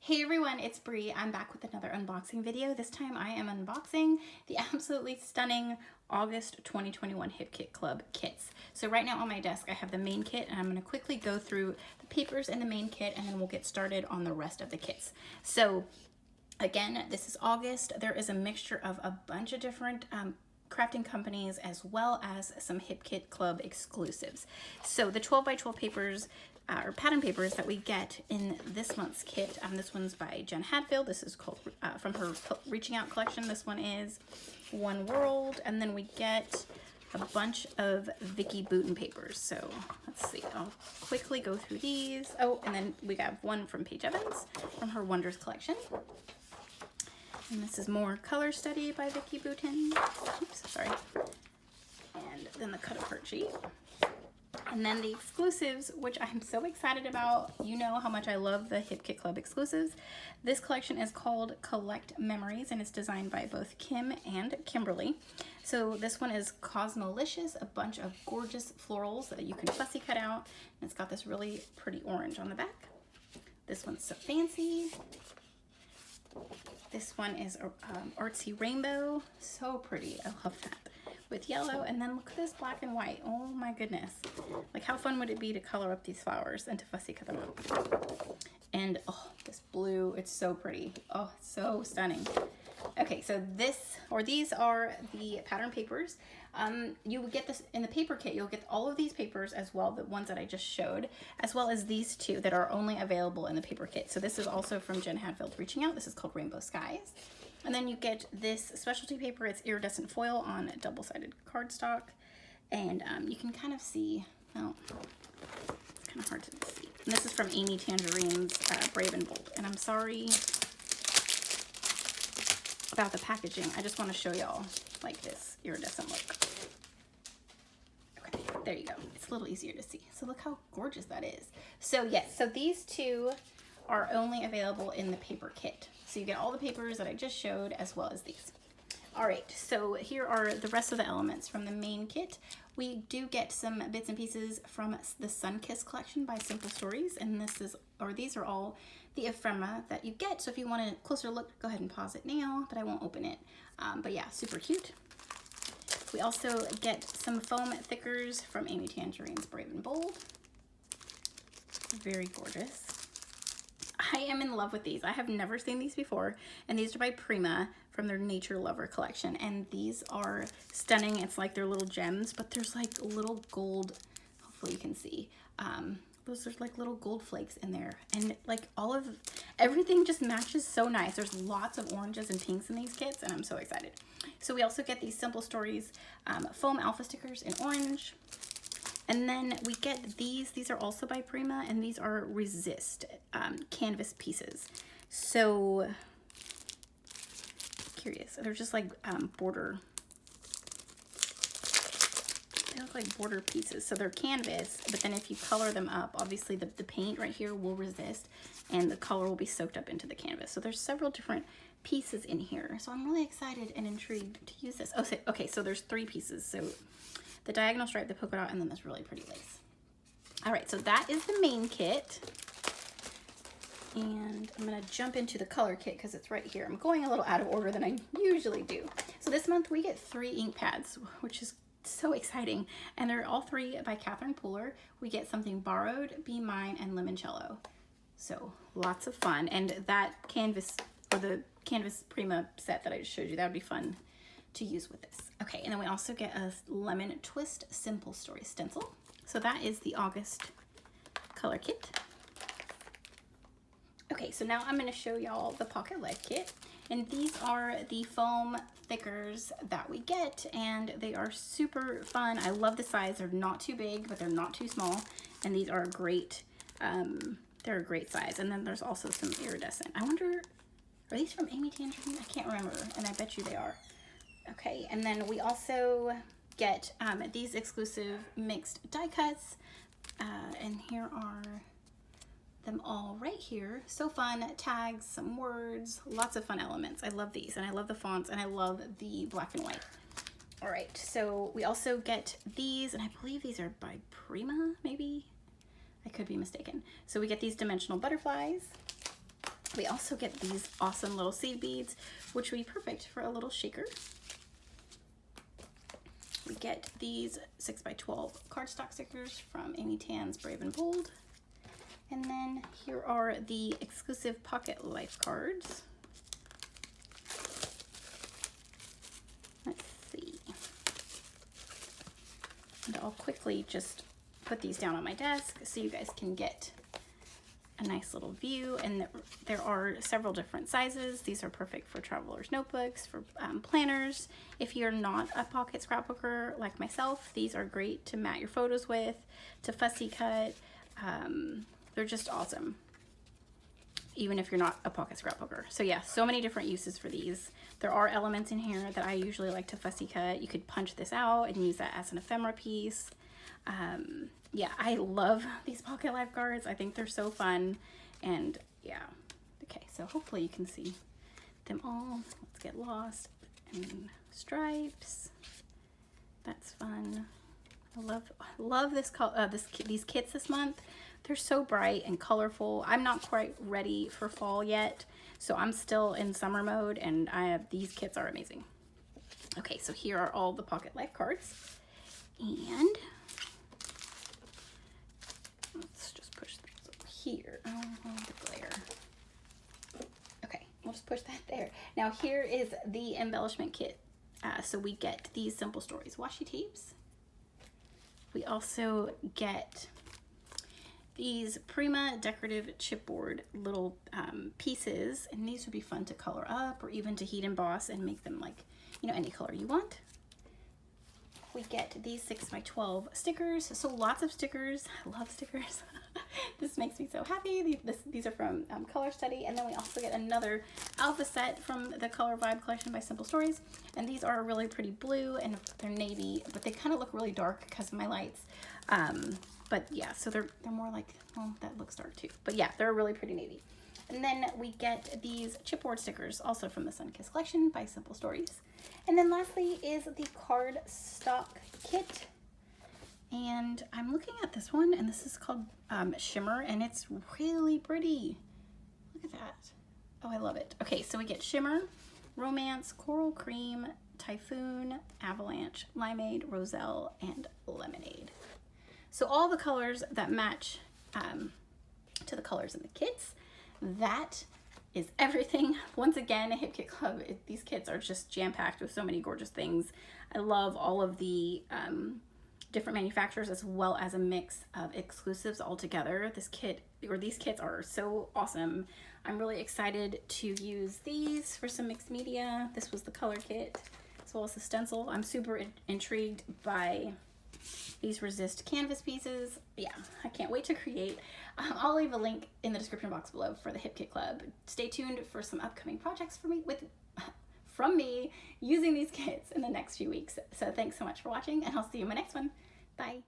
Hey everyone, it's Bri. I'm back with another unboxing video. This time I am unboxing the absolutely stunning August 2021 Hip Kit Club kits. So right now on my desk I have the main kit, and I'm going to quickly go through the papers in the main kit and then we'll get started on the rest of the kits. So again, this is August. There is a mixture of a bunch of different crafting companies as well as some Hip Kit Club exclusives. So the 12 by 12 papers or pattern papers that we get in this month's kit. This one's by Jen Hadfield. This is called from her Reaching Out collection. This one is One World, and then we get a bunch of Vicky Boutin papers. So let's see, I'll quickly go through these. Oh, and then we have one from Paige Evans from her Wonders collection. And this is more Color Study by Vicky Boutin. Oops, sorry. And then the cut apart sheet. And then the exclusives, which I'm so excited about. You know how much I love the Hip Kit Club exclusives. This collection is called Collect Memories, and it's designed by both Kim and Kimberly. So this one is Cosmolicious, a bunch of gorgeous florals that you can fussy cut out. And it's got this really pretty orange on the back. This one's So Fancy. This one is Artsy Rainbow. So pretty. I love that. With yellow, and then look at this black and white. Oh my goodness. Like, how fun would it be to color up these flowers and to fussy cut them up? And oh, this blue, it's so pretty. Oh, it's so stunning. Okay, so these are the pattern papers. You would get this in the paper kit. You'll get all of these papers as well, the ones that I just showed, as well as these two that are only available in the paper kit. So this is also from Jen Hadfield Reaching Out. This is called Rainbow Skies. And then you get this specialty paper. It's iridescent foil on double-sided cardstock. And you can kind of see, well, it's kind of hard to see. And this is from Amy Tangerine's Brave and Bold. And I'm sorry about the packaging. I just want to show y'all like this iridescent look. Okay, there you go. It's a little easier to see. So look how gorgeous that is. So yes, so these two are only available in the paper kit. So you get all the papers that I just showed as well as these. All right, so here are the rest of the elements from the main kit. We do get some bits and pieces from the Sunkiss collection by Simple Stories, and these are all the ephemera that you get. So if you want a closer look, go ahead and pause it now, but I won't open it. But yeah, super cute. We also get some foam thickers from Amy Tangerine's Brave and Bold. Very gorgeous. I am in love with these. I have never seen these before, and these are by Prima from their Nature Lover collection, and these are stunning. It's like they're little gems, but there's like little gold, hopefully you can see, those are like little gold flakes in there, and like everything just matches so nice. There's lots of oranges and pinks in these kits, and I'm so excited. So we also get these Simple Stories foam alpha stickers in orange. And then we get these are also by Prima, and these are Resist canvas pieces. So curious, they're just like border, they look like border pieces. So they're canvas, but then if you color them up, obviously the paint right here will resist and the color will be soaked up into the canvas. So there's several different pieces in here. So I'm really excited and intrigued to use this. Oh, so, okay, so there's 3 pieces. So the diagonal stripe, the polka dot, and then this really pretty lace. All right, so that is the main kit. And I'm gonna jump into the color kit because it's right here. I'm going a little out of order than I usually do. So this month we get 3 ink pads, which is so exciting. And they're all 3 by Catherine Pooler. We get Something Borrowed, Be Mine, and Limoncello. So lots of fun. And that canvas, or the canvas Prima set that I just showed you, that would be fun to use with this. Okay, and then we also get a Lemon Twist Simple Story stencil. So that is the August color kit. Okay, so now I'm gonna show y'all the Pocket Life kit. And these are the foam thickers that we get, and they are super fun. I love the size. They're not too big, but they're not too small. And these are great, they're a great size. And then there's also some iridescent. I wonder, are these from Amy Tangerine? I can't remember, and I bet you they are. Okay, and then we also get these exclusive mixed die cuts, and here are them all right here. So fun, tags, some words, lots of fun elements. I love these, and I love the fonts, and I love the black and white. All right, so we also get these, and I believe these are by Prima, maybe? I could be mistaken. So we get these dimensional butterflies, We also get these awesome little seed beads, which would be perfect for a little shaker. We get these 6x12 cardstock stickers from Amy Tan's Brave and Bold. And then here are the exclusive pocket life cards. Let's see. And I'll quickly just put these down on my desk so you guys can get a nice little view. And there are several different sizes. These are perfect for traveler's notebooks, for planners. If you're not a pocket scrapbooker like myself, these are great to mat your photos with, to fussy cut. They're just awesome, even if you're not a pocket scrapbooker. So yeah, so many different uses for these. There are elements in here that I usually like to fussy cut. You could punch this out and use that as an ephemera piece. Yeah, I love these pocket life cards. I think they're so fun. And yeah, okay, so hopefully you can see them all. Let's get lost. And stripes. That's fun. I love this these kits this month. They're so bright and colorful. I'm not quite ready for fall yet, so I'm still in summer mode, and these kits are amazing. Okay, so here are all the pocket life cards, and let's just push these over here. Oh, the glare. Okay, we'll just push that there. Now here is the embellishment kit. So we get these Simple Stories washi tapes. We also get these Prima decorative chipboard little pieces, and these would be fun to color up or even to heat emboss and make them like, you know, any color you want. We get these 6x12 stickers, so lots of stickers. I love stickers. This makes me so happy. These are from Color Study, and then we also get another alpha set from the Color Vibe collection by Simple Stories, and these are really pretty blue, and they're navy, but they kind of look really dark because of my lights. But yeah, so they're more like, well, that looks dark too, but yeah, they're a really pretty navy. And then we get these chipboard stickers, also from the Sunkissed collection by Simple Stories. And then lastly is the card stock kit. And I'm looking at this one, and this is called Shimmer, and it's really pretty. Look at that. Oh, I love it. Okay, so we get Shimmer, Romance, Coral Cream, Typhoon, Avalanche, Limeade, Roselle, and Lemonade. So all the colors that match to the colors in the kits. That is everything. Once again, Hip Kit Club, these kits are just jam-packed with so many gorgeous things. I love all of the different manufacturers as well as a mix of exclusives all together. These kits are so awesome. I'm really excited to use these for some mixed media. This was the color kit as well as the stencil. I'm super intrigued by these resist canvas pieces. Yeah, I can't wait to create. I'll leave a link in the description box below for the Hip Kit Club. Stay tuned for some upcoming projects from me using these kits in the next few weeks. So thanks so much for watching, and I'll see you in my next one. Bye.